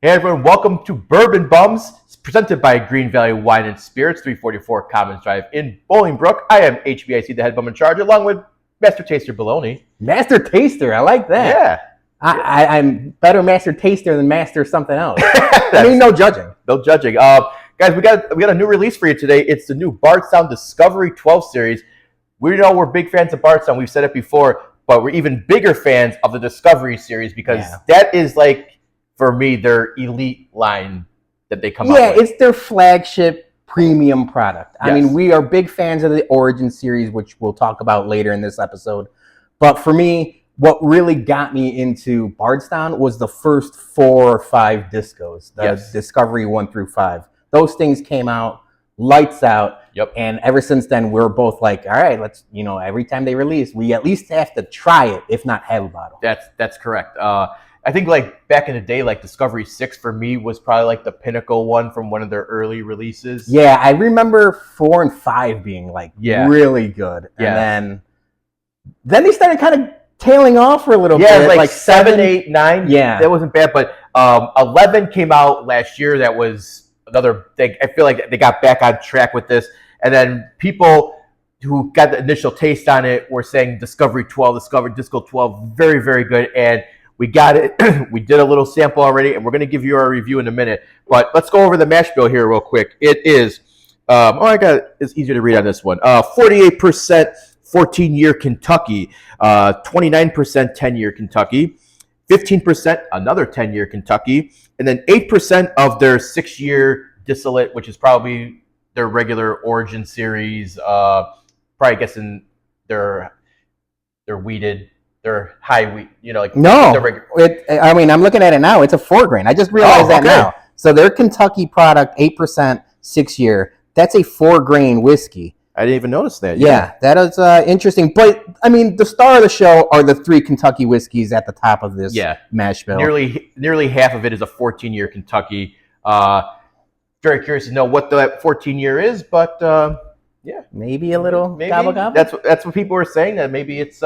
Hey everyone, welcome to Bourbon Bums. It's presented by Greene Valley Wine and Spirits, 344 Commons Drive in Bolingbrook. I am HBIC, the head bum in charge, along with Master Taster Baloney. Master Taster, I like that. Yeah. I'm better Master Taster than Master something else. I mean, no judging. No judging. Guys, we got a new release for you today. It's the new Bardstown Discovery 12 series. We know we're big fans of Bardstown. We've said it before, but we're even bigger fans of the Discovery series because that is like, for me, their elite line that they come out with. Yeah, it's their flagship premium product. I mean, we are big fans of the Origin series, which we'll talk about later in this episode. But for me, what really got me into Bardstown was the first 4 or 5 discos, the Discovery 1 through 5. Those things came out, lights out. Yep. And ever since then, we're both like, all right, let's, every time they release, we at least have to try it, if not have a bottle. That's correct. I think like back in the day, like Discovery 6 for me was probably like the pinnacle one from one of their early releases. Yeah, I remember 4 and 5 being like really good. And then they started kind of tailing off for a little bit. Yeah, like 7, 8, 9. Yeah. That wasn't bad. But 11 came out last year. That was another thing. I feel like they got back on track with this. And then people who got the initial taste on it were saying Discovery 12, Discovery Disco 12, very, very good. And we got it. We did a little sample already, and we're going to give you our review in a minute. But let's go over the mash bill here real quick. It is, it's easier to read on this one. 48% 14-year Kentucky, 29% 10-year Kentucky, 15% another 10-year Kentucky, and then 8% of their 6-year distillate, which is probably their regular Origin series. Probably guessing they're weeded. They're high wheat, like no. I mean, I'm looking at it now. It's a 4 grain. I just realized that now. So their Kentucky product, 8%, 6-year. That's a 4 grain whiskey. I didn't even notice that. Yeah, that is interesting. But I mean, the star of the show are the 3 Kentucky whiskeys at the top of this mash bill. Nearly half of it is a 14-year Kentucky. Very curious to know what that 14-year is, but maybe a little gobble gobble. That's what people were saying. That maybe it's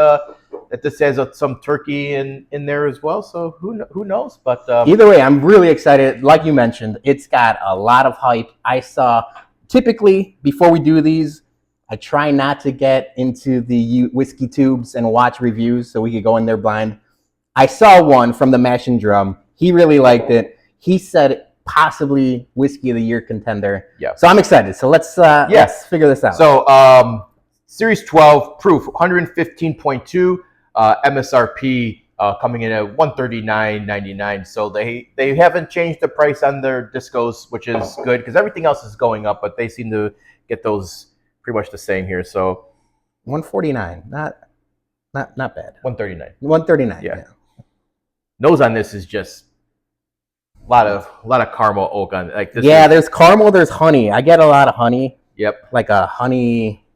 that this has some turkey in there as well. So who knows? But either way, I'm really excited. Like you mentioned, it's got a lot of hype. I saw typically before we do these, I try not to get into the whiskey tubes and watch reviews so we could go in there blind. I saw one from the Mash and Drum. He really liked it. He said possibly whiskey of the year contender. Yeah. So I'm excited. So let's figure this out. So Series 12 proof, 115.2. MSRP coming in at $139.99. So they haven't changed the price on their discos, which is good because everything else is going up, but they seem to get those pretty much the same here. So $149, not bad. $139. $139. Yeah. Nose on this is just a lot of caramel oak on like this. Yeah, there's caramel, there's honey. I get a lot of honey. Yep. Like a honey,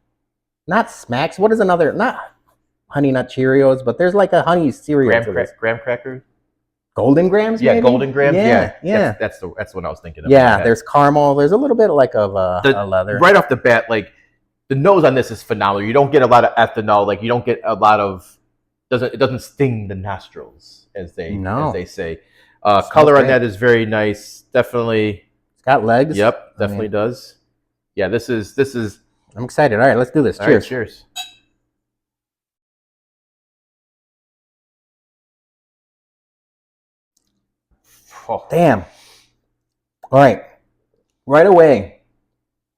not smacks. What is another? Not Honey Nut Cheerios, but there's like a honey cereal. Graham crackers? Golden Grams, maybe? Yeah, Golden Grams, yeah. That's the one I was thinking of. Yeah, there's caramel. There's a little bit like of a leather. Right off the bat, like, the nose on this is phenomenal. You don't get a lot of ethanol. Like, you don't get a lot of... It doesn't sting the nostrils, as they say. Color on that is very nice. Definitely... It's got legs. Yep, definitely does. Yeah, this is... I'm excited. All right, let's do this. Cheers. All right, cheers. Oh. Damn. All right. Right away.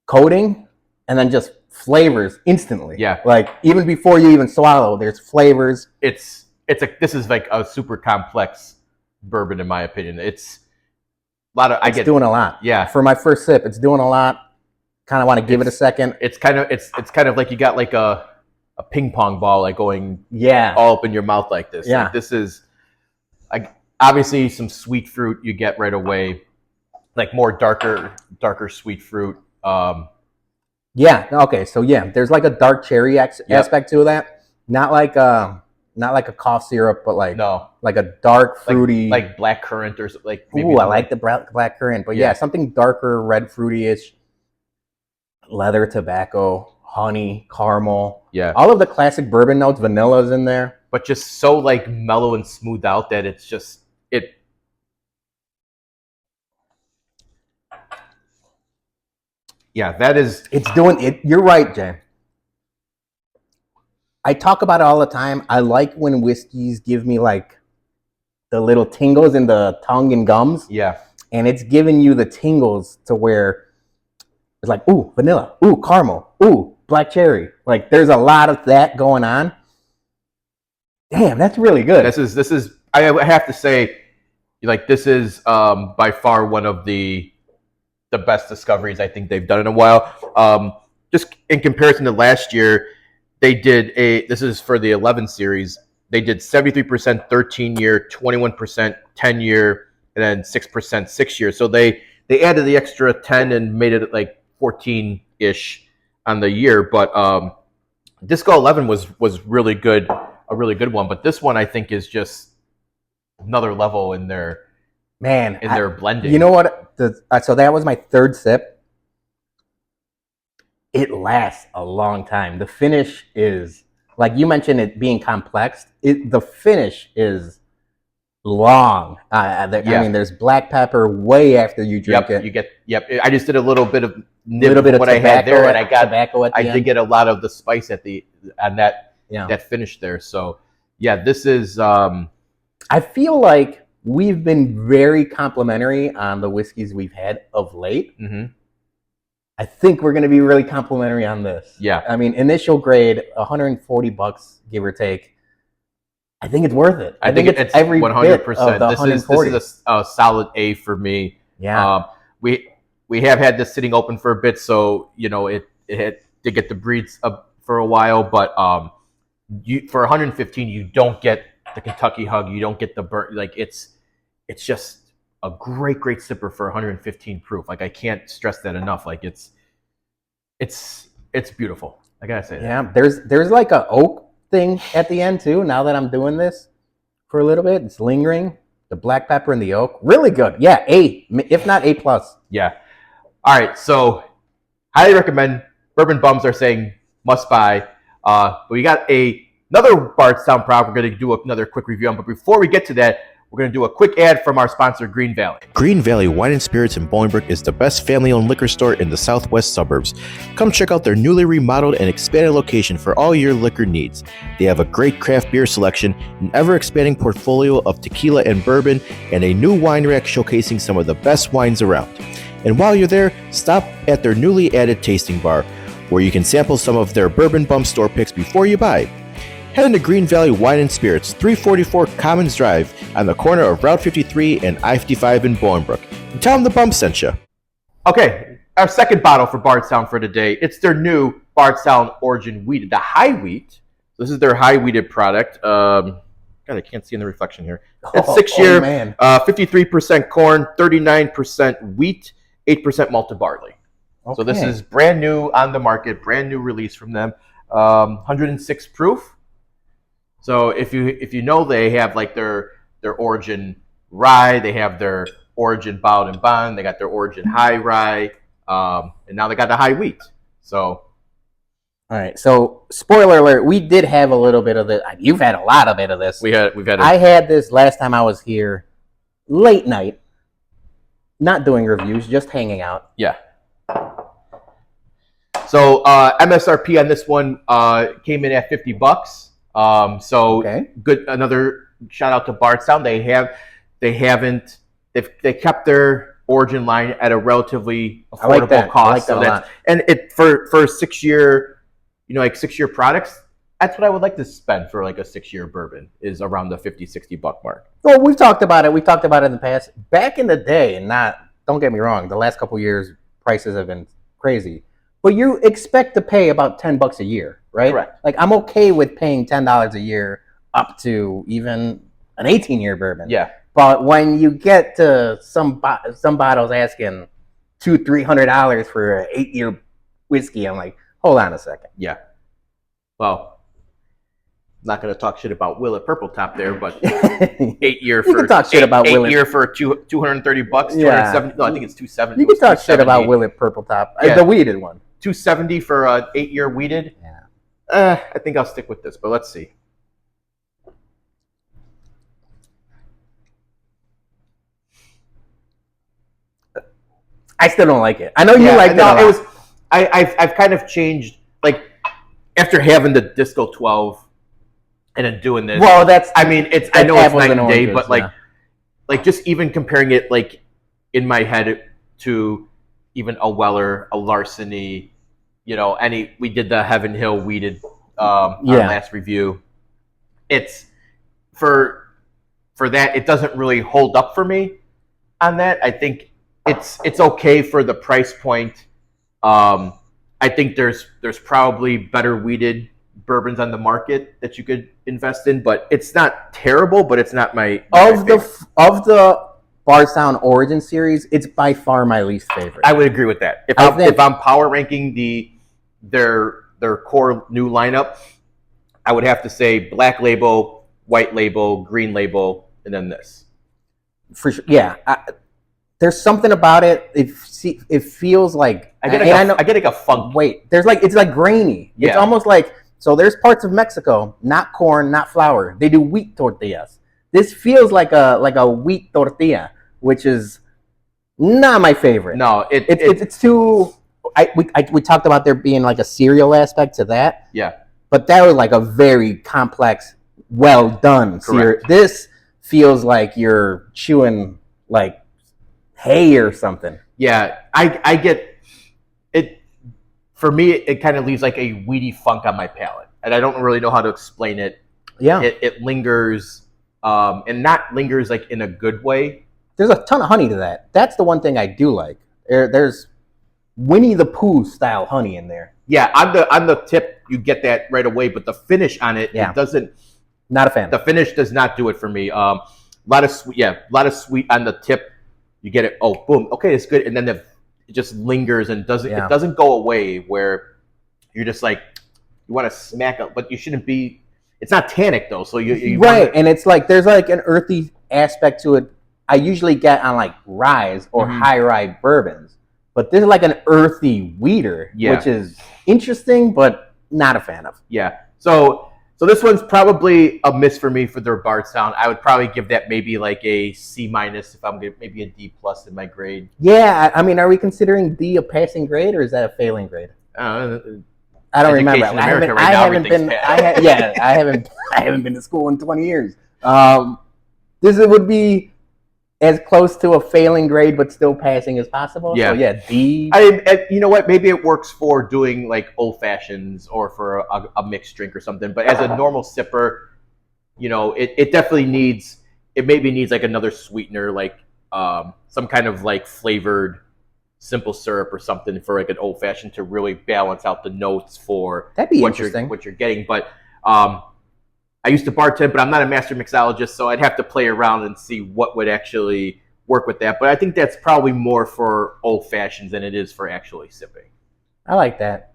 Coating and then just flavors instantly. Yeah. Like even before you even swallow, there's flavors. This is like a super complex bourbon in my opinion. It's a lot of It's doing a lot. Yeah. For my first sip, it's doing a lot. Kind of want to give it a second. It's kind of like you got like a ping pong ball like going all up in your mouth like this. Yeah. Like this is like obviously some sweet fruit you get right away, like more darker sweet fruit. Yeah. Okay. So there's like a dark cherry aspect to that. Not like a cough syrup, but like a dark fruity, like black currant or like. Ooh, I like the black currant, but something darker, red fruity-ish. Leather, tobacco, honey, caramel. Yeah. All of the classic bourbon notes, vanilla's in there. But just so like mellow and smooth out that it's just Yeah, that is. It's doing it. You're right, Jay. I talk about it all the time. I like when whiskeys give me like the little tingles in the tongue and gums. Yeah. And it's giving you the tingles to where it's like, ooh, vanilla, ooh, caramel, ooh, black cherry. Like there's a lot of that going on. Damn, that's really good. This is. I have to say, like this is by far one of the best discoveries I think they've done in a while. Just in comparison to last year, they did this is for the 11 series. They did 73% 13-year, 21% 10-year, and then 6% 6-year. So they added the extra 10 and made it like 14-ish on the year. But Disco 11 was really good, a really good one. But this one I think is just another level in their their blending. You know what? So that was my third sip. It lasts a long time. The finish is, like you mentioned, it being complex. The finish is long. I mean, there's black pepper way after you drink it. You get. Yep. I just did a little bit of what I had there, and I got tobacco at the end. did get a lot of the spice on that finish there. So yeah, this is. I feel like we've been very complimentary on the whiskeys we've had of late. Mm-hmm. I think we're going to be really complimentary on this. Yeah. I mean, initial grade, $140, give or take. I think it's worth it. I think it's every 100%. This is a solid A for me. Yeah. We have had this sitting open for a bit, so it had to get the breeds up for a while. But for 115, you don't get the Kentucky hug. You don't get the burn. Like it's just a great sipper for 115 proof. Like I can't stress that enough. Like it's beautiful. I gotta say that. Yeah, there's like a oak thing at the end too. Now that I'm doing this for a little bit, it's lingering. The black pepper and the oak, really good. Yeah, A, if not A+. Yeah. All right, so highly recommend. Bourbon Bums are saying must buy. But we got another Bardstown product we're going to do another quick review on. But before we get to that, we're going to do a quick ad from our sponsor, Greene Valley. Greene Valley Wine Spirits in Bolingbrook is the best family-owned liquor store in the southwest suburbs. Come check out their newly remodeled and expanded location for all your liquor needs. They have a great craft beer selection, an ever-expanding portfolio of tequila and bourbon, and a new wine rack showcasing some of the best wines around. And while you're there, stop at their newly added tasting bar, where you can sample some of their Bourbon Bums store picks before you buy. Head into Greene Valley Wine and Spirits, 344 Commons Drive, on the corner of Route 53 and I-55 in Bolingbrook. And tell them the Bump sent you. Okay, our second bottle for Bardstown for today. It's their new Bardstown Origin Wheated, the high wheat. This is their high wheated product. God, I can't see in the reflection here. It's 6-year, 53% corn, 39% wheat, 8% malted barley. Okay. So this is brand new on the market, brand new release from them. 106 proof. So if you know, they have like their Origin Rye, they have their Origin Bottled and Bond, they got their Origin High Rye, and now they got the high wheat. So, all right. So spoiler alert: we did have a little bit of it. You've had a lot of it of this. We've had. I had this last time I was here, late night, not doing reviews, just hanging out. Yeah. So MSRP on this one came in at $50. Good. Another shout out to Bardstown. They kept their Origin line at a relatively affordable cost. I like that a lot. And it for 6-year, like 6-year products, that's what I would like to spend for like a 6-year bourbon is around the $50-$60 mark. Well, we've talked about it. We've talked about it in the past. Back in the day, and don't get me wrong, the last couple of years prices have been crazy. But you expect to pay about $10 a year, right? Correct. Like I'm okay with paying $10 a year up to even an 18-year bourbon. Yeah. But when you get to some bottles asking $200-$300 for an 8-year whiskey, I'm like, hold on a second. Yeah. Well, I'm not going to talk shit about Willet Purple Top there, but 8-year for talk shit about Willet. 8-year for $230, $270. No, I think it's $270. You can talk shit about Willet Purple Top, the weeded one. $270 for an 8-year weeded. Yeah. I think I'll stick with this, but let's see. I still don't like it. I know you like it. It was I've kind of changed, like, after having the Disco 12 and then doing this. Well, that's. I mean, I know it's night and day, oranges, but like just even comparing it, like, in my head to even a Weller, a Larceny, you know, we did the Heaven Hill weeded our last review. It's for that, it doesn't really hold up for me on that. I think it's okay for the price point. I think there's probably better weeded bourbons on the market that you could invest in, but it's not terrible, but it's not my of the Bardstown Origin series, it's by far my least favorite. I would agree with that. If I'm power ranking their core new lineup, I would have to say Black Label, White Label, Green Label, and then this. For sure, yeah. There's something about it. It feels like I get like a funk. Wait, it's like grainy. Yeah. It's almost like, so there's parts of Mexico, not corn, not flour. They do wheat tortillas. This feels like a wheat tortilla, which is not my favorite. No, it's too. We talked about there being like a cereal aspect to that. Yeah. But that was like a very complex, well done cereal. This feels like you're chewing like hay or something. Yeah, I get it. For me, it kind of leaves like a weedy funk on my palate, and I don't really know how to explain it. Yeah, it lingers, and not lingers like in a good way. There's a ton of honey to that. That's the one thing I do like. There's Winnie the Pooh style honey in there. Yeah, on the tip, you get that right away, but the finish on it, it doesn't. Not a fan. The finish does not do it for me. A lot of sweet on the tip. You get it. Oh, boom. Okay, it's good. And then it just lingers and it doesn't go away. Where you're just like, you want to smack it, but you shouldn't be. It's not tannic though, so you right. And it's like there's like an earthy aspect to it. I usually get on like ryes or high rye bourbons, but this is like an earthy weeder, which is interesting, but not a fan of. Yeah. So this one's probably a miss for me for their Bardstown. I would probably give that maybe like a C- if I'm good, maybe a D+ in my grade. Yeah, I mean, are we considering D a passing grade or is that a failing grade? I don't remember. I haven't been to school in 20 years. This would be as close to a failing grade, but still passing as possible. Yeah. So yeah, D. You know what? Maybe it works for doing like old fashions or for a mixed drink or something. But as a normal sipper, you know, it definitely needs. It maybe needs like another sweetener, like some kind of like flavored simple syrup or something for like an old fashioned to really balance out the notes for That'd be what interesting. you're getting. But I used to bartend, but I'm not a master mixologist, so I'd have to play around and see what would actually work with that. But I think that's probably more for old fashions than it is for actually sipping. I like that.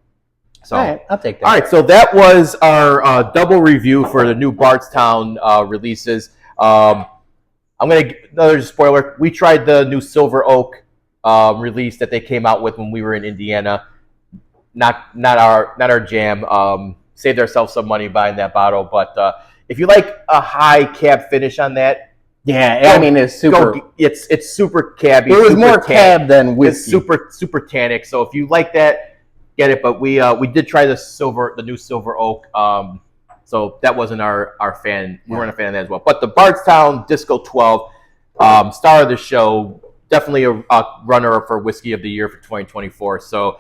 So, all right, I'll take that. All right, so that was our double review for the new Bardstown releases. I'm going to another spoiler. We tried the new Silver Oak release that they came out with when we were in Indiana. Not our jam. Saved ourselves some money buying that bottle, but if you like a high cab finish on that, I mean it's super. It's super cabby. It was more cab than whiskey. It's super tannic. So if you like that, get it. But we did try the new Silver Oak. So that wasn't our fan. We weren't a fan of that as well. But the Bardstown Disco 12, star of the show, definitely a runner-up for Whiskey of the Year for 2024. So.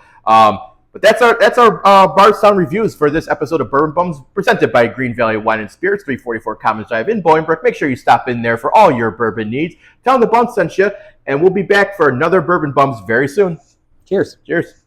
But that's our Bardstown reviews for this episode of Bourbon Bums, presented by Greene Valley Wine and Spirits, 344 Commons Drive in Bolingbrook. Make sure you stop in there for all your bourbon needs. Tell them the Bums sent you, and we'll be back for another Bourbon Bums very soon. Cheers. Cheers.